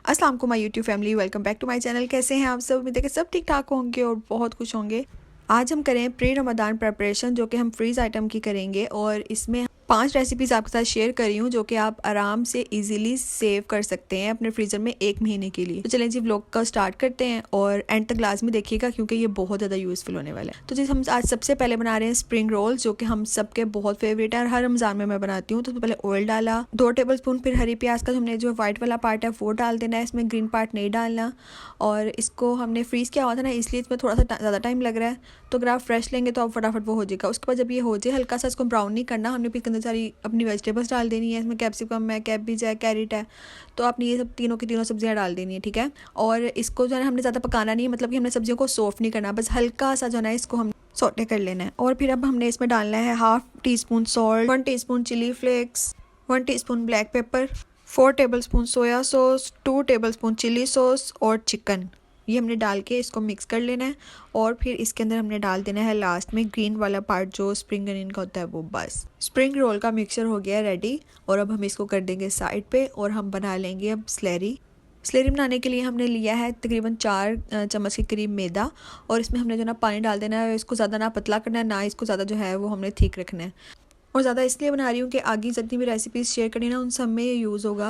अस्सलाम वालेकुम my YouTube family, welcome back to my channel. कैसे हैं आप सब? उम्मीद है कि सब ठीक ठाक होंगे और बहुत खुश होंगे। आज हम करें प्री रमदान प्रिपरेशन, जो कि हम फ्रीज़ आइटम की करेंगे और इसमें 5 रेसिपीज़ आपके साथ शेयर कर रही हूँ जो कि आप आराम से इजीली सेव कर सकते हैं अपने फ्रीज़र में 1 महीने के लिए। तो चलें जी, व्लॉग का स्टार्ट करते हैं और एंड तक लाजमी देखिएगा क्योंकि ये बहुत ज़्यादा यूज़फुल होने वाला है। तो जी, हम आज सबसे पहले बना रहे हैं स्प्रिंग रोल्स, जो कि हम सबके बहुत फेवरेट है और हर रमज़ान में मैं बनाती हूँ। तो पहले ऑयल डाला 2 टेबल स्पून, फिर हरी प्याज का हमने जो व्हाइट वाला पार्ट है वो डाल देना है, इसमें ग्रीन पार्ट नहीं डालना। और इसको हमने फ्रीज़ किया हुआ था ना, इसलिए इसमें थोड़ा सा ज़्यादा टाइम लग रहा है। तो अगर आप फ्रेश लेंगे तो आप फटाफट वो हो जाएगा। उसके बाद जब ये हो जाए, हल्का सा इसको ब्राउन नहीं करना, हमने फिर इसके अंदर सारी अपनी वेजिटेबल्स डाल देनी है। इसमें कैप्सिकम है, कैबेज है, कैरेट है, तो आपने ये सब तीनों की तीनों सब्जियां डाल देनी है, ठीक है। और इसको जो है हमने ज़्यादा पकाना नहीं है, मतलब कि हमने सब्जियों को सॉफ्ट नहीं करना, बस हल्का सा जो है इसको हम सौटे कर लेना है। और फिर अब हमने इसमें डालना है 1/2 teaspoon salt, 1 teaspoon chili flakes, 1 teaspoon black pepper, 4 tablespoon soya sauce, 2 tablespoon chili sauce और चिकन। ये हमने डाल के इसको मिक्स कर लेना है। और फिर इसके अंदर हमने डाल देना है लास्ट में ग्रीन वाला पार्ट जो स्प्रिंग अनियन का होता है वो। बस स्प्रिंग रोल का मिक्सचर हो गया रेडी और अब हम इसको कर देंगे साइड पे और हम बना लेंगे अब स्लैरी। स्लैरी बनाने के लिए हमने लिया है तकरीबन 4 चम्मच के करीब मैदा और इसमें हमने जो ना पानी डाल देना है। इसको ज़्यादा ना पतला करना है, ना इसको ज़्यादा जो है वो हमने थिक रखना है। और ज़्यादा इसलिए बना रही हूँ कि आगे जितनी भी रेसिपीज़ शेयर करनी ना उन सब में ये यूज़ होगा,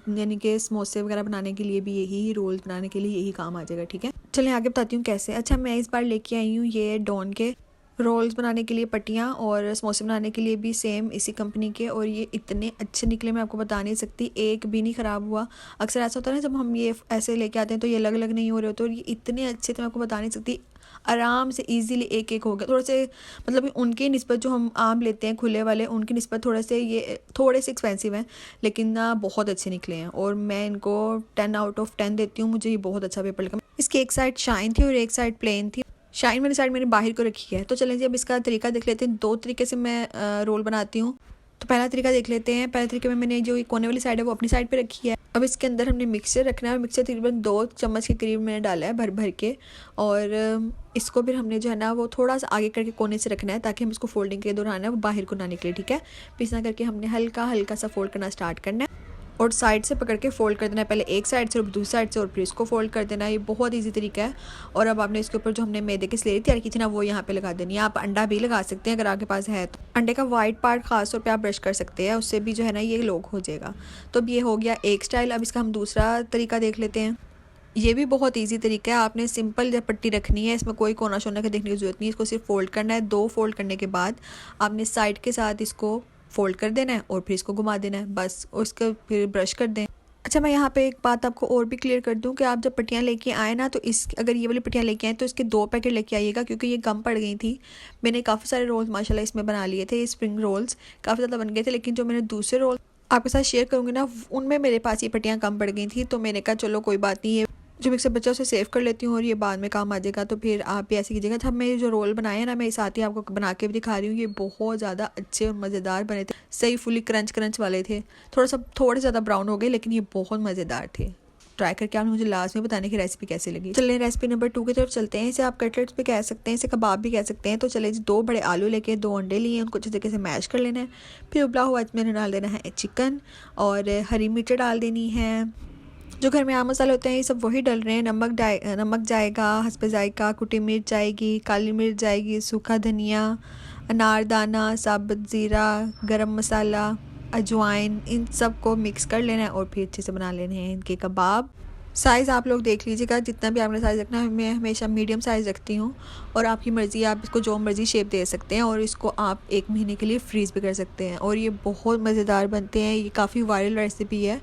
यानी कि समोसे वगैरह बनाने के लिए भी यही, रोल बनाने के लिए यही काम आ जाएगा, ठीक है। चलिए आगे बताती हूँ कैसे। अच्छा, मैं इस बार लेके आई हूँ ये डॉन के रोल्स बनाने के लिए पट्टियाँ और समोसे बनाने के लिए भी सेम इसी कंपनी के, और ये इतने अच्छे निकले मैं आपको बता नहीं सकती, एक भी नहीं ख़राब हुआ। अक्सर ऐसा होता है ना जब हम ये ऐसे लेके आते हैं तो ये अलग अलग नहीं हो रहे होते, और ये इतने अच्छे थे मैं आपको बता नहीं सकती। आराम से इजीली एक एक हो गया। थोड़े से मतलब उनकी निस्बत जो हम आम लेते हैं खुले वाले, उनकी निस्बत ये थोड़े से एक्सपेंसिव हैं, लेकिन ना बहुत अच्छे निकले हैं और मैं इनको 10 आउट ऑफ 10 देती हूँ। मुझे ये बहुत अच्छा पेपर लगा। इसकी एक साइड शाइन थी और एक साइड प्लेन थी। शाइन वाली साइड मैंने बाहर को रखी है। तो चलें जी, अब इसका तरीका देख लेते हैं। 2 तरीके से मैं रोल बनाती हूँ। तो पहला तरीका देख लेते हैं। पहले तरीके में मैंने जो कोने वाली साइड है वो अपनी साइड पे रखी है। अब इसके अंदर हमने मिक्सचर रखना है। मिक्सचर तकरीबन 2 चम्मच के करीब मैंने डाला है भर भर के, और इसको फिर हमने जो है ना वो थोड़ा सा आगे करके कोने से रखना है ताकि हम इसको फोल्डिंग के दौरान है वो बाहर को ना निकले, ठीक है। पीछे करके हमने हल्का हल्का सा फोल्ड करना स्टार्ट करना है और साइड से पकड़ के फोल्ड कर देना है, पहले एक साइड से और दूसरी साइड से, और फिर इसको फोल्ड कर देना है। ये बहुत इजी तरीका है। और अब आपने इसके ऊपर जो हमने मैदे की स्लेरी तैयार की थी ना वो यहाँ पे लगा देनी है। आप अंडा भी लगा सकते हैं अगर आपके पास है तो। अंडे का वाइट पार्ट खास तौर पे आप ब्रश कर सकते हैं, उससे भी जो है ना ये लॉक हो जाएगा। तो अब ये हो गया एक स्टाइल। अब इसका हम दूसरा तरीका देख लेते हैं। ये भी बहुत इजी तरीका है। आपने सिंपल जब पट्टी रखनी है, इसमें कोई कोना शोना के देखने की जरूरत नहीं है। इसको सिर्फ फोल्ड करना है। 2 फोल्ड करने के बाद आपने साइड के साथ इसको फोल्ड कर देना है और फिर इसको घुमा देना है, बस। उसको फिर ब्रश कर दें। अच्छा, मैं यहाँ पे एक बात आपको और भी क्लियर कर दूँ कि आप जब पट्टियाँ लेके आए ना, तो अगर ये वाली पट्टियाँ लेके आए तो इसके 2 पैकेट लेके आइएगा क्योंकि ये कम पड़ गई थी। मैंने काफ़ी सारे रोल्स माशाल्लाह इसमें बना लिए थे। ये स्प्रिंग रोल्स काफ़ी ज़्यादा बन गए थे, लेकिन जो मैंने दूसरे रोल आपके साथ शेयर करूँगी ना उनमें मेरे पास ये पट्टियाँ कम पड़ गई थी। तो मैंने कहा चलो कोई बात नहीं, है जो मिक्सर बच्चा उसे सेव कर लेती हूँ और ये बाद में काम आ जाएगा। तो फिर आप भी ऐसे कीजिएगा। तो मैं जो रोल बनाए हैं ना, मैं साथ ही आपको बना के भी दिखा रही हूँ। ये बहुत ज़्यादा अच्छे और मज़ेदार बने थे, सही फुली क्रंच क्रंच वाले थे। थोड़े ज़्यादा ब्राउन हो गए, लेकिन ये बहुत मज़ेदार थे। ट्राई करके आप मुझे लास्ट में बताने की रेसिपी कैसी लगी। चलिए रेसिपी नंबर 2 की तरफ चलते हैं। इसे आप कटलेट्स भी कह सकते हैं, इसे कबाब भी कह सकते हैं। तो चले जी, 2 बड़े आलू लेके 2 अंडे लिए, उनको अच्छे तरीके से मैश कर लेना है। फिर उबला हुआ इसमें डाल देना है चिकन और हरी मिर्च डाल देनी है। जो घर में आम मसाले होते हैं ये सब वही डल रहे हैं। नमक जाएगा, हस्बे जायका, कुटी मिर्च जाएगी, काली मिर्च जाएगी, सूखा धनिया, अनारदाना, साबुत ज़ीरा, गरम मसाला, अजवाइन, इन सब को मिक्स कर लेना है और फिर अच्छे से बना लेने हैं इनके कबाब। साइज़ आप लोग देख लीजिएगा, जितना भी आपने साइज़ रखना है। मैं हमेशा मीडियम साइज़ रखती हूँ और आपकी मर्ज़ी, आप इसको जो मर्ज़ी शेप दे सकते हैं और इसको आप 1 महीने के लिए फ्रीज़ भी कर सकते हैं। और ये बहुत मज़ेदार बनते हैं। ये काफ़ी वायरल रेसिपी है,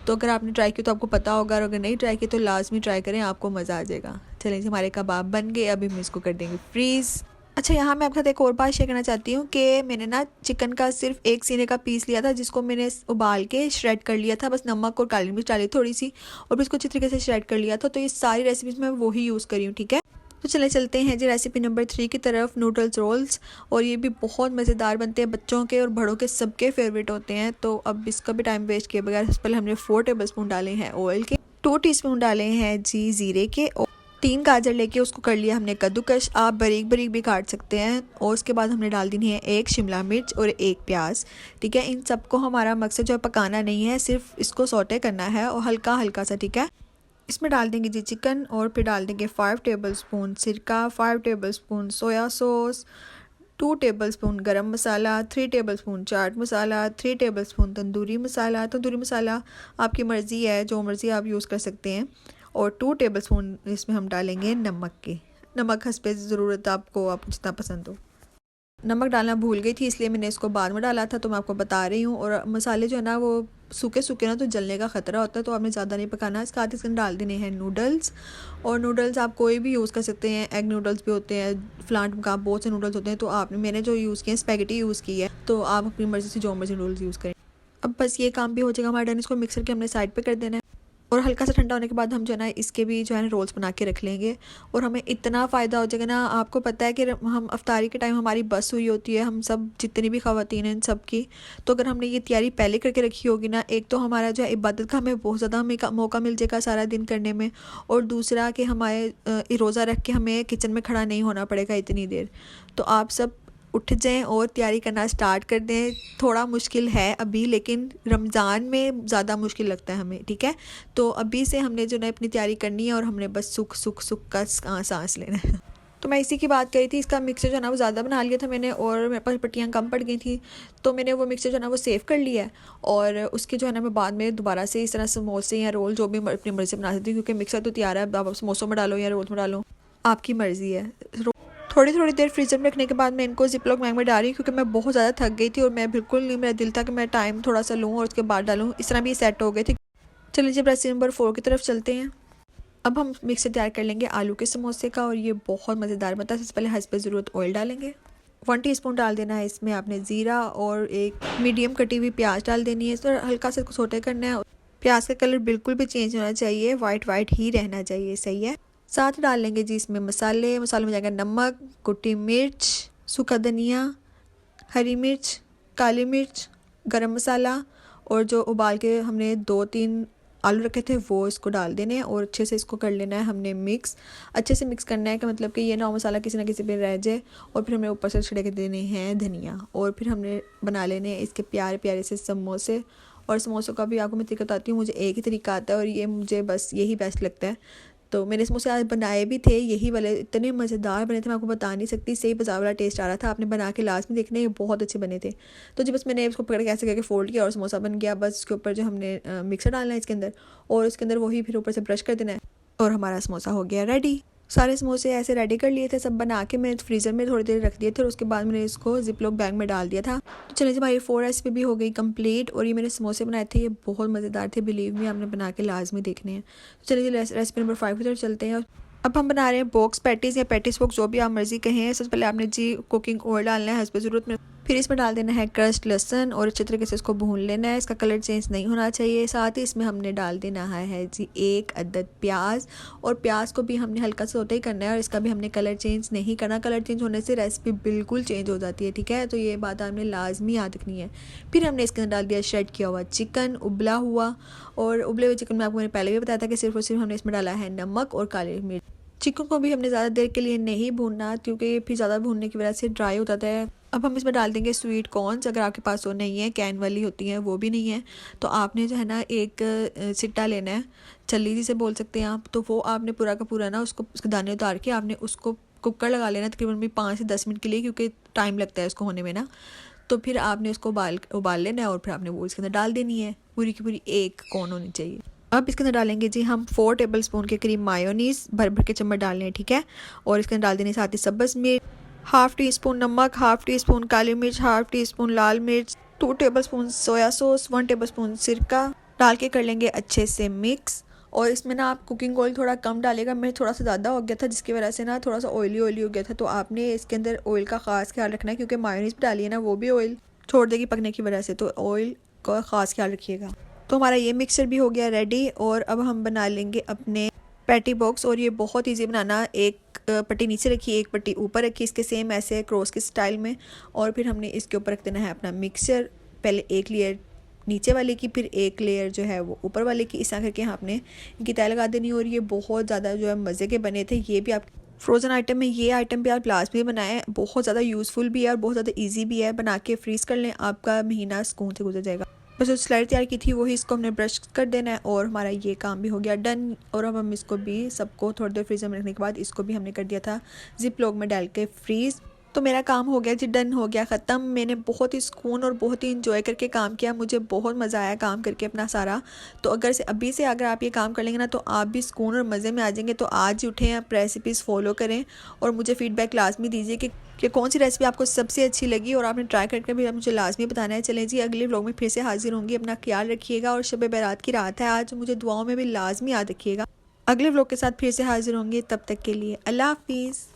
तो अगर आपने ट्राई की तो आपको पता होगा, और अगर नहीं ट्राई की तो लाजमी ट्राई करें, आपको मज़ा आ जाएगा। चलें, हमारे कबाब बन गए, अभी हम इसको कर देंगे फ्रीज़। अच्छा, यहाँ मैं आपके साथ एक और बात शेयर करना चाहती हूँ कि मैंने ना चिकन का सिर्फ 1 सीने का पीस लिया था, जिसको मैंने उबाल के श्रेड कर लिया था। बस नमक और काली मिर्च डाली थोड़ी सी और फिर इसको अच्छी तरीके से श्रेड कर लिया था। तो ये सारी रेसिपीज़ मैं वही यूज़ करी हूँ, ठीक है। तो चलते हैं जी रेसिपी नंबर 3 की तरफ, नूडल्स रोल्स। और ये भी बहुत मज़ेदार बनते हैं, बच्चों के और बड़ों के सबके फेवरेट होते हैं। तो अब इसका भी टाइम वेस्ट किए बगैर सबसे पहले हमने 4 टेबल स्पून डाले हैं ऑयल के, 2 टीस्पून डाले हैं जी ज़ीरे के, 3 गाजर लेके उसको कर लिया हमने कद्दूकश। आप बारीक बारीक भी काट सकते हैं। और उसके बाद हमने डाल देनी है 1 शिमला मिर्च और 1 प्याज। ठीक है, इन सबको हमारा मकसद जो है पकाना नहीं है, सिर्फ इसको सौटे करना है और हल्का हल्का सा। ठीक है, इसमें डाल देंगे जी चिकन और फिर डाल देंगे 5 टेबलस्पून सिरका, 5 टेबलस्पून सोया सॉस, 2 टेबलस्पून गरम मसाला, 3 टेबलस्पून चाट मसाला, 3 टेबलस्पून तंदूरी मसाला। तंदूरी मसाला आपकी मर्ज़ी है, जो मर्ज़ी आप यूज़ कर सकते हैं। और 2 टेबलस्पून इसमें हम डालेंगे नमक के। नमक हस्बे ज़रूरत आपको जितना पसंद हो। नमक डालना भूल गई थी, इसलिए मैंने इसको बाद में डाला था, तो मैं आपको बता रही हूँ। और मसाले जो है ना वो सूखे सूखे ना तो जलने का ख़तरा होता है, तो आपने ज़्यादा नहीं पकाना। इसके बाद इसमें डाल देने हैं नूडल्स। और नूडल्स आप कोई भी यूज़ कर सकते हैं, एग नूडल्स भी होते हैं, फ्लांट का बहुत से नूडल्स होते हैं। तो मैंने जो यूज़ किए स्पैगेटी यूज़ की है, तो आप अपनी मर्ज़ी से जो मर्ज़ी नूडल्स यूज़ करें। अब बस ये काम भी हो जाएगा हमारा डन। इसको मिक्सर के हमने साइड पे कर देना है। और हल्का सा ठंडा होने के बाद हम जो है ना इसके भी जो है ना रोल्स बना के रख लेंगे। और हमें इतना फ़ायदा हो जाएगा ना, आपको पता है कि हम अफ्तारी के टाइम हमारी बस हुई होती है, हम सब जितनी भी ख़वातीन हैं इन सब की। तो अगर हमने ये तैयारी पहले करके रखी होगी ना, एक तो हमारा जो है इबादत का हमें बहुत ज़्यादा मौका मिल जाएगा सारा दिन करने में। और दूसरा कि हमारे रोज़ा रख के हमें किचन में खड़ा नहीं होना पड़ेगा इतनी देर। तो आप सब उठ जाएं और तैयारी करना स्टार्ट कर दें। थोड़ा मुश्किल है अभी, लेकिन रमज़ान में ज़्यादा मुश्किल लगता है हमें। ठीक है, तो अभी से हमने जो है अपनी तैयारी करनी है और हमने बस सुख सुख सुख का सांस लेना है। तो मैं इसी की बात करी थी। इसका मिक्सर जो है ना वो ज़्यादा बना लिया था मैंने, और मेरे पास पट्टियाँ कम पड़ गई थी, तो मैंने वो मिक्सर जो है ना वो सेव कर लिया है। और उसके जो है ना मैं बाद में दोबारा से इस तरह समोसे या रोल जो भी अपनी मर्ज़ी से बना सकती हूँ, क्योंकि मिक्सर तो तैयार है। आप समोसों में डालो या रोल में डालो, आपकी मर्ज़ी है। थोड़ी थोड़ी देर फ्रीज़र में रखने के बाद मैं इनको जिपलॉक बैग में डाल रही हूँ, क्योंकि मैं बहुत ज़्यादा थक गई थी और मैं बिल्कुल नहीं, मेरा दिल था कि मैं टाइम थोड़ा सा लूँ और उसके बाद डालूँ। इस तरह भी सेट हो गए थे। चलिए जब रेसिपी नंबर 4 की तरफ चलते हैं। अब हम मिक्सर तैयार कर लेंगे आलू के समोसे का, और ये बहुत मज़ेदार बनता है। सबसे पहले हस्बे ज़रूरत ऑयल डालेंगे। 1 टीस्पून डाल देना है इसमें आपने ज़ीरा, और एक मीडियम कटी हुई प्याज डाल देनी है। इस पर हल्का सा सोटे करना है। प्याज का कलर बिल्कुल भी चेंज होना चाहिए, वाइट वाइट ही रहना चाहिए। सही है। साथ डाल लेंगे जी इसमें मसालों में जाएगा नमक, कुटी मिर्च, सूखा धनिया, हरी मिर्च, काली मिर्च, गरम मसाला, और जो उबाल के हमने 2-3 आलू रखे थे वो इसको डाल देने हैं। और अच्छे से इसको कर लेना है हमने मिक्स। अच्छे से मिक्स करना है कि मतलब कि ये ना मसाला किसी ना किसी पे रह जाए। और फिर हमें ऊपर से छिड़क देने हैं धनिया। और फिर हमने बना लेने इसके प्यारे प्यारे से समोसे। और समोसों का भी आपको मैं तरीका बताती हूँ। मुझे एक ही तरीका आता है और ये मुझे बस यही बेस्ट लगता है। तो मैंने समोसे आज बनाए भी थे यही वाले, इतने मज़ेदार बने थे मैं आपको बता नहीं सकती। सही बाजार वाला टेस्ट आ रहा था। आपने बना के लास्ट में देखने, ये बहुत अच्छे बने थे। तो जी बस मैंने इसको पकड़ के ऐसे करके फोल्ड किया और समोसा बन गया। बस इसके ऊपर जो हमने मिक्सर डालना है इसके अंदर, और उसके अंदर वही फिर ऊपर से ब्रश कर देना है, और हमारा समोसा हो गया रेडी। सारे समोसे ऐसे रेडी कर लिए थे, सब बना के मैंने फ्रीज़र में थोड़ी देर रख दिए थे। और उसके बाद मैंने इसको जिपलॉक बैग में डाल दिया था। तो चलिए हमारी 4 रेसिपी भी हो गई कंप्लीट। और ये मैंने समोसे बनाए थे, ये बहुत मज़ेदार थे, बिलीव मी, आपने बना के लाजमी देखने हैं। तो चलिए रेसिपी नंबर 5 की तरफ चलते हैं। अब हम बना रहे हैं बॉक्स पैटीज़ या पैटीज़ बॉक्स, जो भी आप मर्ज़ी कहें। सबसे पहले आपने जी कुकिंग ऑयल डालना है हस्बे ज़रूरत में। फिर इसमें डाल देना है क्रश्ड लहसुन और अच्छे तरीके से इसको भून लेना है। इसका कलर चेंज नहीं होना चाहिए। साथ ही इसमें हमने डाल देना है जी 1 अदद प्याज, और प्याज को भी हमने हल्का सा सौटे ही करना है, और इसका भी हमने कलर चेंज नहीं करना। कलर चेंज होने से रेसिपी बिल्कुल चेंज हो जाती है। ठीक है, तो ये बात आपने लाजमी याद रखनी है। फिर हमने इसके अंदर डाल दिया श्रेड किया हुआ चिकन, उबला हुआ। और उबले हुए चिकन में आपको मैंने पहले भी बताया था कि सिर्फ और सिर्फ हमने इसमें डाला है नमक और काली मिर्च। चिकन को भी हमने ज़्यादा देर के लिए नहीं भूनना, क्योंकि फिर ज़्यादा भूनने की वजह से ड्राई हो जाता है। अब हम इसमें डाल देंगे स्वीट कॉर्नस। अगर आपके पास वो नहीं है, कैन वाली होती हैं, वो भी नहीं है, तो आपने जो है ना एक सिट्टा लेना है, छल्ली जिसे बोल सकते हैं आप। तो वो आपने पूरा का पूरा ना उसके दाने उतार के आपने उसको कुकर लगा लेना तकरीबन भी 5 से 10 मिनट के लिए, क्योंकि टाइम लगता है उसको होने में ना। तो फिर आपने उसको उबाल लेना है, और फिर आपने वो इसके अंदर डाल देनी है। पूरी की पूरी एक कॉर्न होनी चाहिए। अब इसके अंदर डालेंगे जी हम 4 टेबलस्पून के करीब मायोनीज़, भर भर के चम्मच डालने हैं। ठीक है, और इसके अंदर डाल देने साथ ही सब्ज़ मिर्च, 1/2 टीस्पून नमक, 1/2 टीस्पून काली मिर्च, 1/2 टीस्पून लाल मिर्च, 2 टेबलस्पून सोया सॉस, 1 टेबलस्पून सिरका डाल के कर लेंगे अच्छे से मिक्स। और इसमें ना आप कुकिंग ऑयल थोड़ा कम डालेगा, मेरे थोड़ा सा ज़्यादा हो गया था, जिसकी वजह से ना थोड़ा सा ऑयली हो गया था। तो आपने इसके अंदर ऑयल का ख़ास ख्याल रखना है, क्योंकि मायोनीज़ भी डाली है ना, वो भी ऑयल छोड़ देगी पकने की वजह से, तो ऑयल का ख़ास ख्याल रखिएगा। तो हमारा ये मिक्सर भी हो गया रेडी। और अब हम बना लेंगे अपने पैटी बॉक्स, और ये बहुत ईजी बनाना। एक पट्टी नीचे रखी, एक पट्टी ऊपर रखी, इसके सेम ऐसे क्रॉस के स्टाइल में। और फिर हमने इसके ऊपर रख देना है अपना मिक्सर। पहले एक लेयर नीचे वाले की, फिर एक लेयर जो है वो ऊपर वाले की। इस तरह करके आपने इनकी तय लगा देनी। और ये बहुत ज़्यादा जो है मज़े के बने थे। ये भी आप फ्रोज़न आइटम में, ये आइटम भी आप लास्ट में बनाएं, बहुत ज़्यादा यूज़फुल भी है और बहुत ज़्यादा ईजी भी है। बना के फ्रीज़ कर लें, आपका महीना सुकून से गुजर जाएगा। बस जो स्लाइड तैयार की थी वही इसको हमने ब्रश कर देना है और हमारा ये काम भी हो गया डन। और अब हम इसको भी सबको थोड़ी देर फ्रीज़र में रखने के बाद इसको भी हमने कर दिया था जिप लॉक में डाल के फ्रीज़। तो मेरा काम हो गया जी, डन हो गया ख़त्म। मैंने बहुत ही सुकून और बहुत ही इंजॉय करके काम किया। मुझे बहुत मज़ा आया काम करके अपना सारा। तो अभी से अगर आप ये काम कर लेंगे ना तो आप भी सुकून और मज़े में आ जाएंगे। तो आज ही उठें, आप रेसिपीज़ फॉलो करें और मुझे फ़ीडबैक लाजमी दीजिए कि कौन सी रेसिपी आपको सबसे अच्छी लगी और आपने ट्राई करके भी मुझे लाजमी बताना है। चलें जी, अगले व्लॉग में फिर से हाजिर होंगी। अपना ख्याल रखिएगा और शब बारात की रात है आज, मुझे दुआओं में भी लाजमी याद रखिएगा। अगले व्लॉग के साथ फिर से हाजिर होंगे, तब तक के लिए अल्लाह हाफिज़।